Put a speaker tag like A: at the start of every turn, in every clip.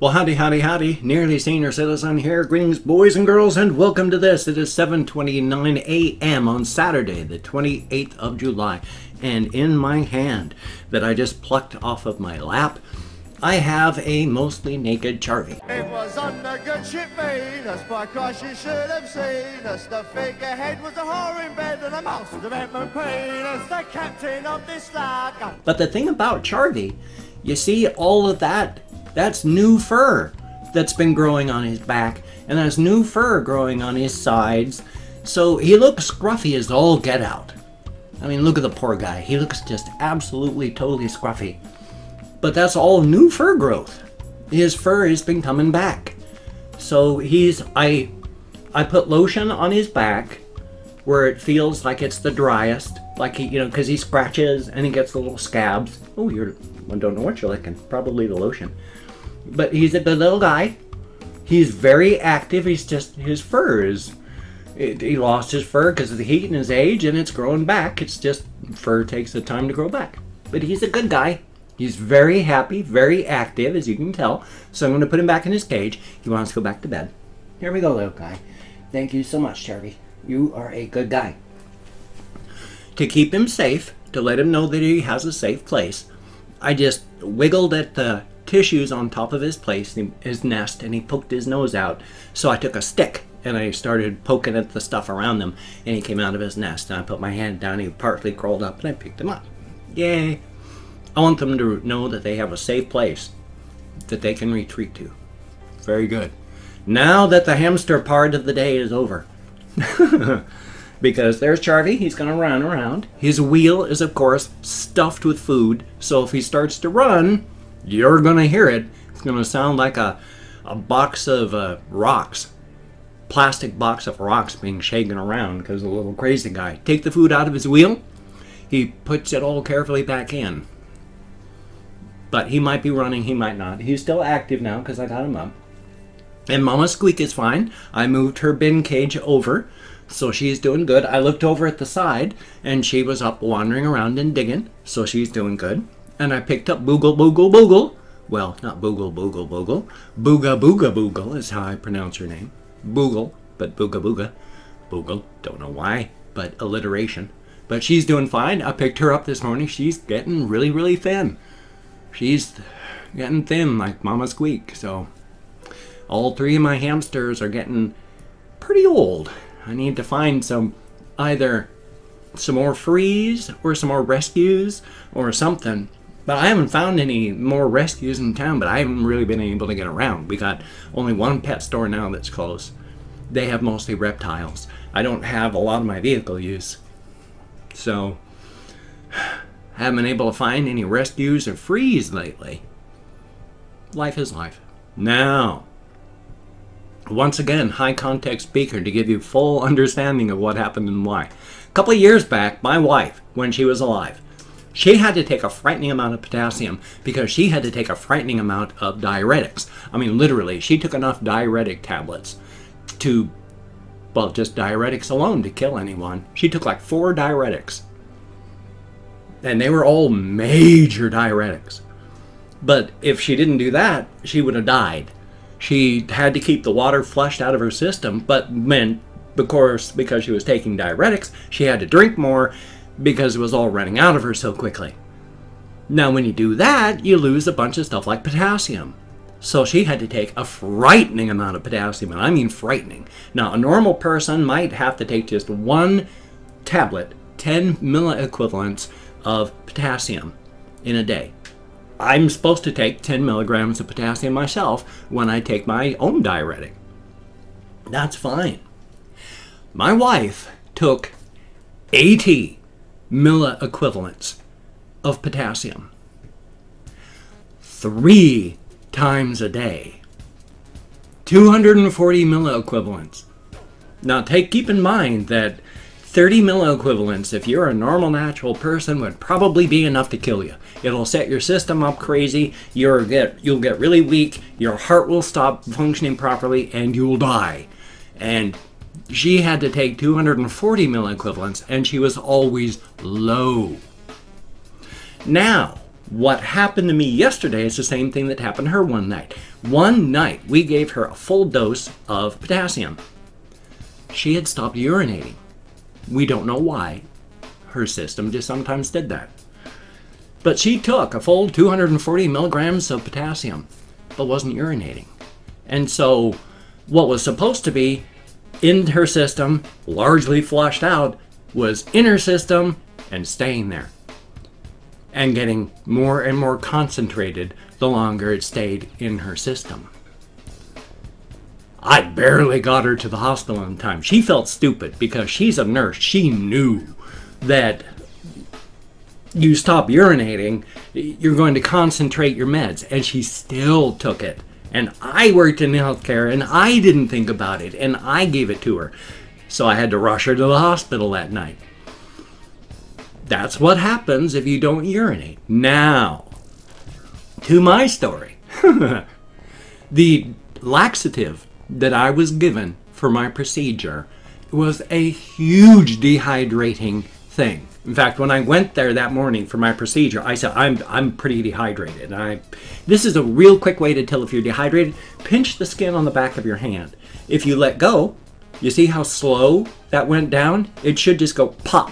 A: Well, howdy, howdy, howdy. Nearly Senior Citizen here. Greetings, boys and girls, and welcome to this. It is 7:29 a.m. on Saturday, the 28th of July. And in my hand that I just plucked off of my lap, I have a mostly naked Charvy.
B: It was on a good ship Venus, by Christ you should have seen us. The figurehead was a whore in bed and a mouse with a Batman penis, the captain of this flag.
A: But the thing about Charvy, you see all of that, that's new fur that's been growing on his back, and there's new fur growing on his sides. So he looks scruffy as all get out. I mean, look at the poor guy. He looks just absolutely, totally scruffy. But that's all new fur growth. His fur has been coming back. So I put lotion on his back where it feels like it's the driest, like he, because he scratches and he gets the little scabs. Oh, I don't know what you're licking. Probably the lotion. But he's a good little guy. He's very active. His fur is, he lost his fur because of the heat and his age, and it's growing back. It's just, fur takes the time to grow back. But he's a good guy. He's very happy, very active, as you can tell. So I'm going to put him back in his cage. He wants to go back to bed. Here we go, little guy. Thank you so much, Charlie. You are a good guy. To keep him safe, to let him know that he has a safe place, I just wiggled at the tissues on top of his place, his nest, and he poked his nose out. So I took a stick and I started poking at the stuff around him, and he came out of his nest, and I put my hand down, he partly crawled up, and I picked him up. Yay! I want them to know that they have a safe place that they can retreat to. Very good. Now that the hamster part of the day is over. Because there's Charvy, he's going to run around. His wheel is, of course, stuffed with food, so if he starts to run, you're going to hear it. It's going to sound like a box of rocks. Plastic box of rocks being shaken around because of the little crazy guy. Take the food out of his wheel. He puts it all carefully back in. But he might be running, he might not. He's still active now because I got him up. And Mama Squeak is fine. I moved her bin cage over, so she's doing good. I looked over at the side, and she was up wandering around and digging, so she's doing good. And I picked up Boogle Boogle Boogle. Well, not Boogle Boogle Boogle. Booga Booga Boogle is how I pronounce her name. Boogle, but Booga Booga. Boogle, don't know why, but alliteration. But she's doing fine. I picked her up this morning. She's getting really, really thin. She's getting thin like Mama Squeak. So all three of my hamsters are getting pretty old. I need to find either some more frees or some more rescues or something. But I haven't found any more rescues in town, but I haven't really been able to get around. We got only one pet store now that's closed. They have mostly reptiles. I don't have a lot of my vehicle use. So haven't been able to find any rescues or frees lately. Life is life. Now, once again, high context speaker to give you full understanding of what happened and why. A couple of years back, my wife, when she was alive, she had to take a frightening amount of potassium because she had to take a frightening amount of diuretics. I mean, literally, she took enough diuretic tablets to, well, just diuretics alone to kill anyone. She took like 4 diuretics. And they were all major diuretics. But if she didn't do that, she would have died. She had to keep the water flushed out of her system, but meant, of course, because she was taking diuretics, she had to drink more because it was all running out of her so quickly. Now, when you do that, you lose a bunch of stuff like potassium. So she had to take a frightening amount of potassium, and I mean frightening. Now, a normal person might have to take just 1 tablet, 10 milliequivalents of potassium in a day. I'm supposed to take 10 milligrams of potassium myself when I take my own diuretic. That's fine. My wife took 80 milliequivalents of potassium 3 times a day. 240 milliequivalents. Now keep in mind that 30 milliequivalents, if you're a normal natural person, would probably be enough to kill you. It'll set your system up crazy, you'll get really weak, your heart will stop functioning properly, and you'll die. And she had to take 240 milliequivalents, and she was always low. Now, What happened to me yesterday is the same thing that happened to her one night. One night, we gave her a full dose of potassium. She had stopped urinating. We don't know why. Her system just sometimes did that. But she took a full 240 milligrams of potassium, but wasn't urinating. And so what was supposed to be in her system, largely flushed out, was in her system and staying there. And getting more and more concentrated the longer it stayed in her system. I barely got her to the hospital in time. She felt stupid because she's a nurse. She knew that you stop urinating, you're going to concentrate your meds. And she still took it. And I worked in healthcare and I didn't think about it. And I gave it to her. So I had to rush her to the hospital that night. That's what happens if you don't urinate. Now, to my story. The laxative that I was given for my procedure was a huge dehydrating thing. In fact, when I went there that morning for my procedure, I said, I'm pretty dehydrated. This is a real quick way to tell if you're dehydrated. Pinch the skin on the back of your hand. If you let go, you see how slow that went down? It should just go pop.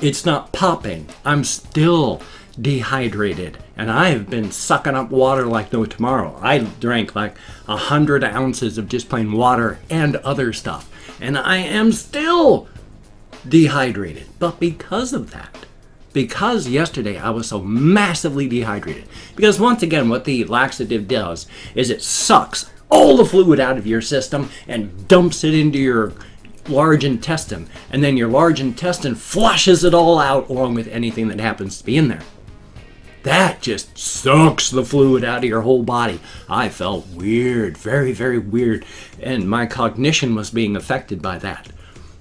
A: It's not popping. I'm still dehydrated. And I have been sucking up water like no tomorrow. I drank like 100 ounces of just plain water and other stuff. And I am still dehydrated. But because of that, because yesterday I was so massively dehydrated, because once again what the laxative does is it sucks all the fluid out of your system and dumps it into your large intestine, and then your large intestine flushes it all out along with anything that happens to be in there. That just sucks the fluid out of your whole body. I felt weird, very, very weird, and my cognition was being affected by that.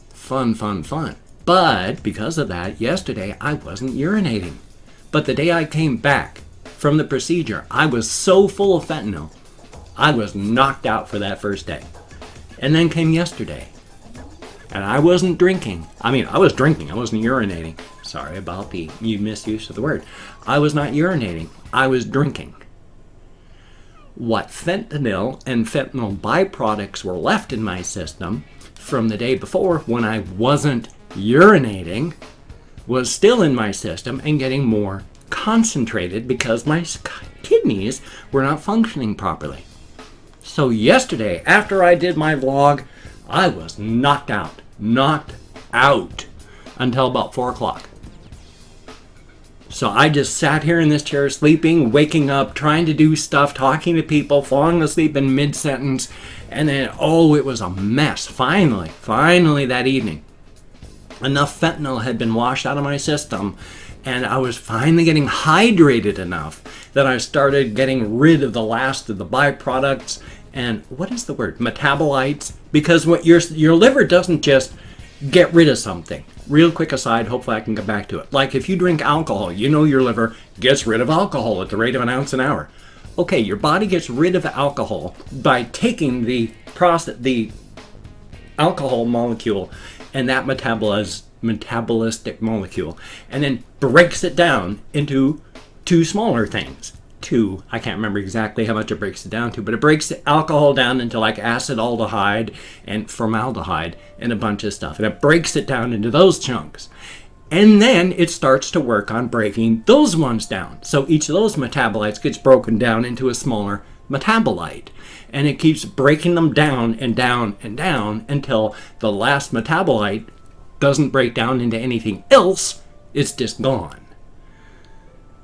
A: Fun, fun, fun. But because of that, yesterday I wasn't urinating. But the day I came back from the procedure, I was so full of fentanyl, I was knocked out for that first day. And then came yesterday. And I wasn't drinking. I mean, I was drinking. I wasn't urinating. Sorry about the misuse of the word. I was not urinating. I was drinking. What fentanyl and fentanyl byproducts were left in my system from the day before when I wasn't urinating was still in my system and getting more concentrated because my kidneys were not functioning properly. So yesterday, after I did my vlog, I was knocked out until about 4 o'clock. So I just sat here in this chair sleeping, waking up, trying to do stuff, talking to people, falling asleep in mid-sentence, and then, oh, it was a mess. Finally that evening, enough fentanyl had been washed out of my system, and I was finally getting hydrated enough that I started getting rid of the last of the byproducts and, what is the word, metabolites, because what your liver doesn't just get rid of something. Real quick aside, hopefully I can get back to it. Like if you drink alcohol, you know your liver gets rid of alcohol at the rate of an ounce an hour. Okay, your body gets rid of alcohol by taking the alcohol molecule and that metabolistic molecule and then breaks it down into two smaller things. I can't remember exactly how much it breaks it down to, but it breaks the alcohol down into like acetaldehyde and formaldehyde and a bunch of stuff. And it breaks it down into those chunks. And then it starts to work on breaking those ones down. So each of those metabolites gets broken down into a smaller metabolite. And it keeps breaking them down and down and down until the last metabolite doesn't break down into anything else. It's just gone.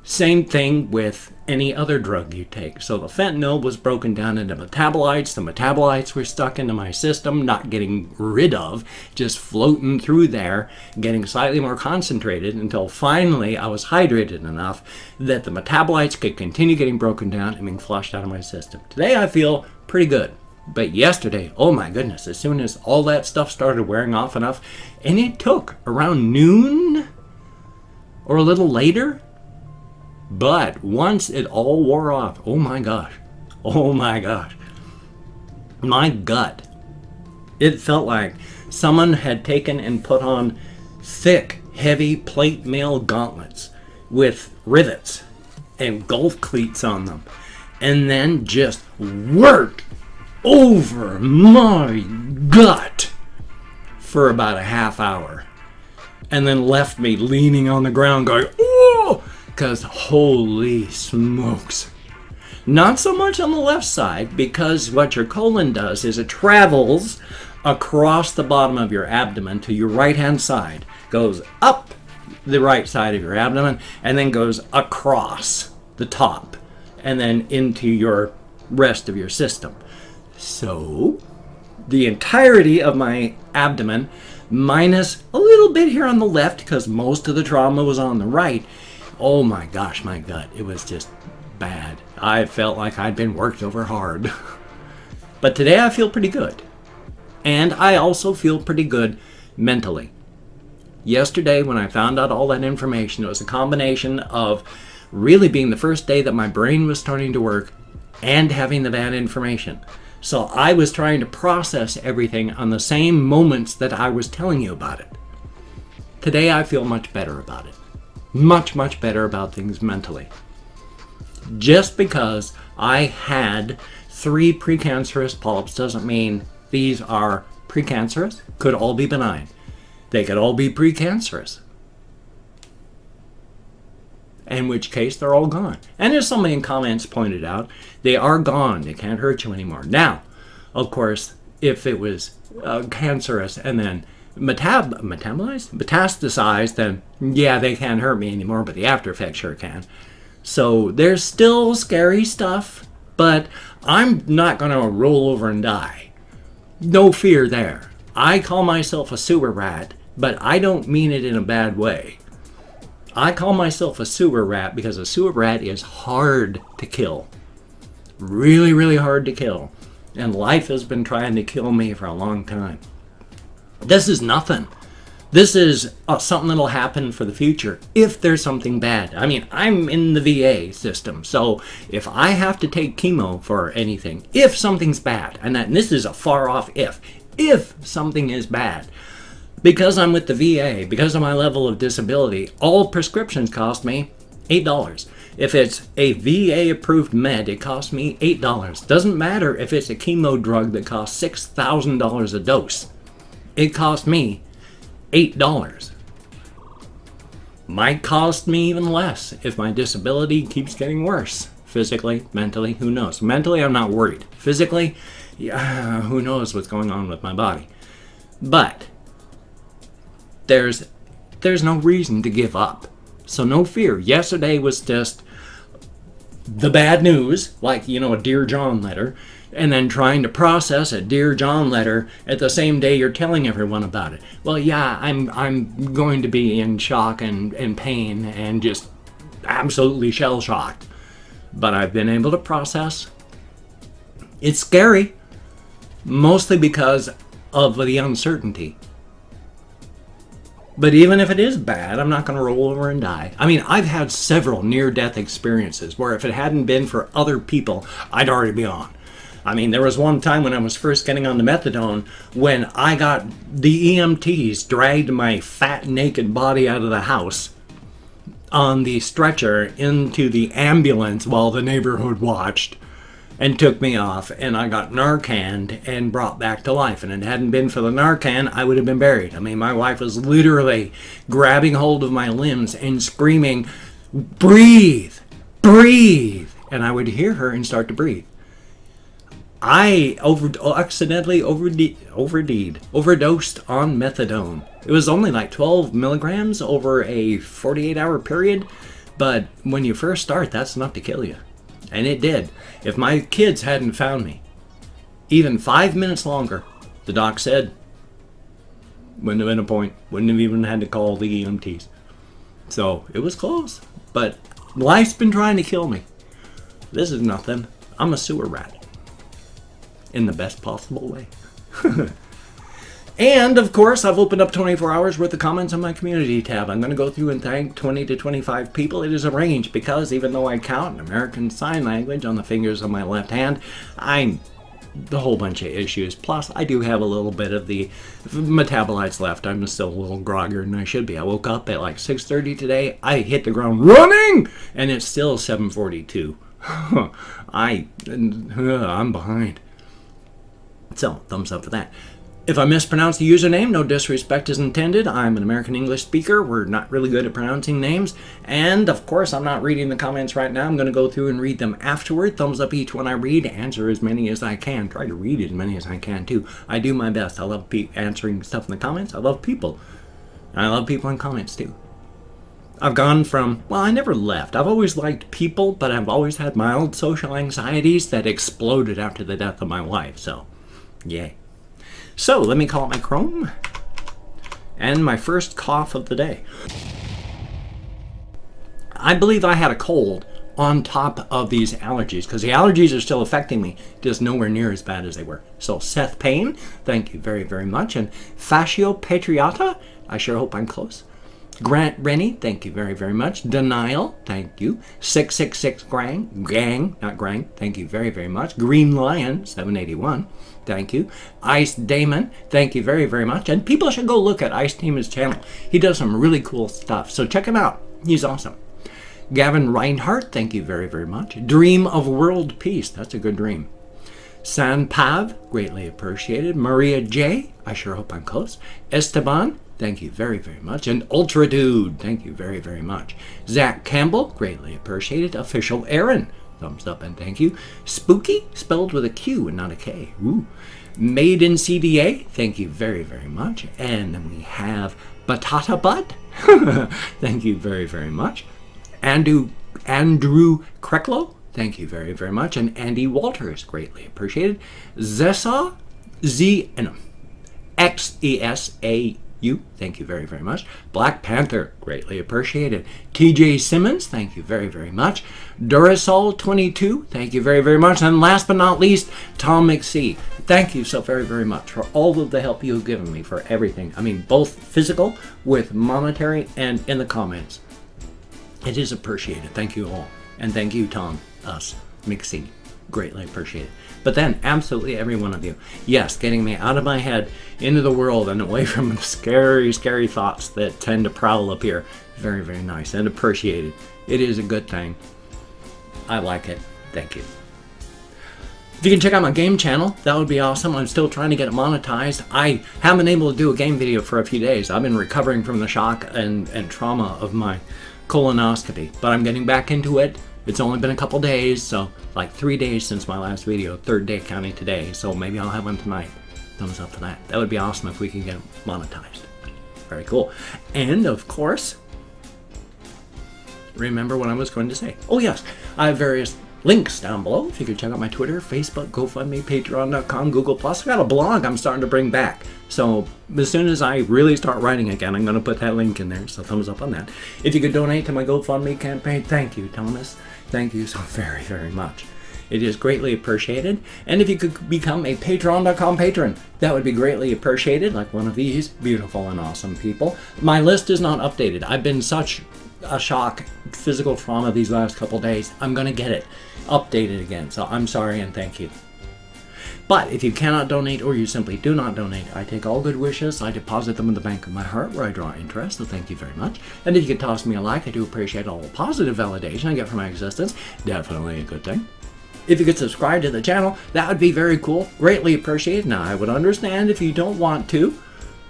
A: Same thing with any other drug you take. So the fentanyl was broken down into metabolites. The metabolites were stuck into my system, not getting rid of, just floating through there, getting slightly more concentrated until finally I was hydrated enough that the metabolites could continue getting broken down and being flushed out of my system. Today I feel pretty good. But yesterday, oh my goodness, as soon as all that stuff started wearing off enough, and it took around noon or a little later, but once it all wore off, oh my gosh, my gut, it felt like someone had taken and put on thick, heavy plate mail gauntlets with rivets and golf cleats on them, and then just worked over my gut for about a half hour, and then left me leaning on the ground going, oh, because holy smokes. Not so much on the left side, because what your colon does is it travels across the bottom of your abdomen to your right hand side, goes up the right side of your abdomen, and then goes across the top and then into your rest of your system. So the entirety of my abdomen, minus a little bit here on the left because most of the trauma was on the right. Oh my gosh, my gut, it was just bad. I felt like I'd been worked over hard. But today I feel pretty good. And I also feel pretty good mentally. Yesterday when I found out all that information, it was a combination of really being the first day that my brain was starting to work and having the bad information. So I was trying to process everything on the same moments that I was telling you about it. Today I feel much better about it. Much, much better about things mentally. Just because I had 3 precancerous polyps doesn't mean these are precancerous. Could all be benign. They could all be precancerous. In which case they're all gone. And as somebody in comments pointed out, they are gone. They can't hurt you anymore. Now, of course, if it was cancerous and then metastasized, then yeah, they can't hurt me anymore, but the after effects sure can. So there's still scary stuff, but I'm not going to roll over and die. No fear there. I call myself a sewer rat, but I don't mean it in a bad way. I call myself a sewer rat because a sewer rat is hard to kill. Really, really hard to kill. And life has been trying to kill me for a long time. This is nothing. This is something that'll happen for the future if there's something bad. I mean, I'm in the VA system, so if I have to take chemo for anything, if something's bad, and this is a far off if something is bad, because I'm with the VA, because of my level of disability, all prescriptions cost me $8. If it's a VA-approved med, it costs me $8. Doesn't matter if it's a chemo drug that costs $6,000 a dose. It cost me $8. Might cost me even less if my disability keeps getting worse. Physically, mentally, who knows? Mentally, I'm not worried. Physically, yeah, who knows what's going on with my body. But there's no reason to give up. So no fear. Yesterday was just the bad news, like, you know, a Dear John letter, and then trying to process a Dear John letter at the same day you're telling everyone about it. Well, yeah, I'm going to be in shock and pain and just absolutely shell-shocked. But I've been able to process. It's scary, mostly because of the uncertainty. But even if it is bad, I'm not going to roll over and die. I mean, I've had several near-death experiences where if it hadn't been for other people, I'd already be on. I mean, there was one time when I was first getting on the methadone when I got the EMTs dragged my fat, naked body out of the house on the stretcher into the ambulance while the neighborhood watched and took me off, and I got Narcaned and brought back to life. And if it hadn't been for the Narcan, I would have been buried. I mean, my wife was literally grabbing hold of my limbs and screaming, "Breathe! Breathe!" And I would hear her and start to breathe. I accidentally overdosed on methadone. It was only like 12 milligrams over a 48-hour period, but when you first start, that's enough to kill you. And it did. If my kids hadn't found me, even 5 minutes longer, the doc said, wouldn't have been a point. Wouldn't have even had to call the EMTs. So it was close. But life's been trying to kill me. This is nothing. I'm a sewer rat. In the best possible way. And, of course, I've opened up 24 hours worth of comments on my community tab. I'm going to go through and thank 20 to 25 people. It is a range because even though I count in American Sign Language on the fingers of my left hand, I'm the whole bunch of issues. Plus, I do have a little bit of the metabolites left. I'm still a little groggier than I should be. I woke up at like 6:30 today. I hit the ground running, and it's still 7:42. I'm behind. So, thumbs up for that. If I mispronounce the username, no disrespect is intended. I'm an American English speaker. We're not really good at pronouncing names. And, of course, I'm not reading the comments right now. I'm going to go through and read them afterward. Thumbs up each one I read. Answer as many as I can. Try to read as many as I can, too. I do my best. I love answering stuff in the comments. I love people. And I love people in comments, too. I've gone from, well, I never left. I've always liked people, but I've always had mild social anxieties that exploded after the death of my wife. So, yay. So, let me call up my Chrome, and my first cough of the day. I believe I had a cold on top of these allergies, because the allergies are still affecting me, just nowhere near as bad as they were. So, Seth Payne, thank you very, very much, and Fascio Patriota, I sure hope I'm close. Grant Rennie, thank you very, very much. Denial, thank you. 666 Gang, not Grang, thank you very, very much. Green Lion, 781, thank you. Ice Damon, thank you very, very much. And people should go look at Ice Damon's channel. He does some really cool stuff, so check him out. He's awesome. Gavin Reinhardt, thank you very, very much. Dream of World Peace, that's a good dream. San Pav, greatly appreciated. Maria J, I sure hope I'm close. Esteban, thank you very, very much. And Ultra Dude, thank you very, very much. Zach Campbell, greatly appreciated. Official Aaron, thumbs up and thank you. Spooky, spelled with a Q and not a K. Ooh. Made in CDA, thank you very, very much. And then we have Batata Butt, thank you very, very much. Andrew Kreklow, thank you very, very much. And Andy Walters, greatly appreciated. Zesa, Xesau, thank you very, very much. Black Panther, greatly appreciated. TJ Simmons, thank you very, very much. Durasol 22, thank you very, very much. And last but not least, Tom McSee, thank you so very, very much for all of the help you've given me for everything. I mean, both physical, with monetary, and in the comments. It is appreciated. Thank you all. And thank you, Tom, McSee. Greatly appreciated. But then, absolutely every one of you. Yes, getting me out of my head, into the world, and away from the scary, scary thoughts that tend to prowl up here. Very, very nice and appreciated. It is a good thing. I like it. Thank you. If you can check out my game channel, that would be awesome. I'm still trying to get it monetized. I haven't been able to do a game video for a few days. I've been recovering from the shock and trauma of my colonoscopy, but I'm getting back into it. It's only been a couple days, so like 3 days since my last video, third day counting today, so maybe I'll have one tonight. Thumbs up for that. That would be awesome if we can get it monetized. Very cool. And of course, remember what I was going to say. Oh yes, I have various links down below. If you could check out my Twitter, Facebook, GoFundMe, Patreon.com, Google+. I got a blog I'm starting to bring back. So as soon as I really start writing again, I'm going to put that link in there. So thumbs up on that. If you could donate to my GoFundMe campaign, thank you, Thomas. Thank you so very, very much. It is greatly appreciated. And if you could become a Patreon.com patron, that would be greatly appreciated, like one of these beautiful and awesome people. My list is not updated. I've been such a shock, physical trauma these last couple days. I'm going to get it updated again. So I'm sorry and thank you. But if you cannot donate or you simply do not donate, I take all good wishes. I deposit them in the bank of my heart where I draw interest, so thank you very much. And if you could toss me a like, I do appreciate all the positive validation I get from my existence. Definitely a good thing. If you could subscribe to the channel, that would be very cool. Greatly appreciated. Now, I would understand if you don't want to,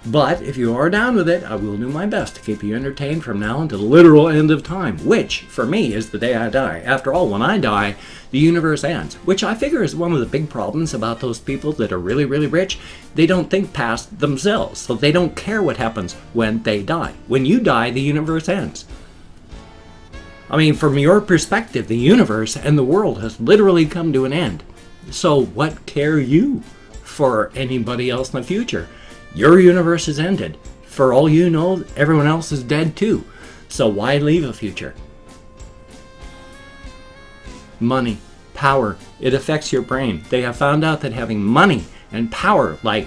A: but if you are down with it, I will do my best to keep you entertained from now until the literal end of time, which, for me, is the day I die. After all, when I die, the universe ends, which I figure is one of the big problems about those people that are really, really rich. They don't think past themselves, so they don't care what happens when they die. When you die, the universe ends. I mean, from your perspective, the universe and the world has literally come to an end. So what care you for anybody else in the future? Your universe is ended. For all you know, everyone else is dead too. So why leave a future? Money, power, it affects your brain. They have found out that having money and power, like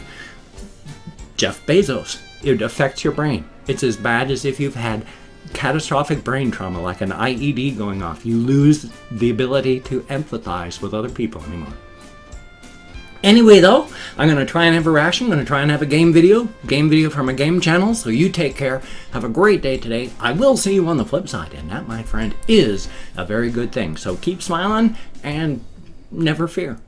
A: Jeff Bezos, it affects your brain. It's as bad as if you've had catastrophic brain trauma, like an IED going off. You lose the ability to empathize with other people anymore. Anyway, though, I'm going to try and have a ration. I'm going to try and have a game video from a game channel. So you take care. Have a great day today. I will see you on the flip side. And that, my friend, is a very good thing. So keep smiling and never fear.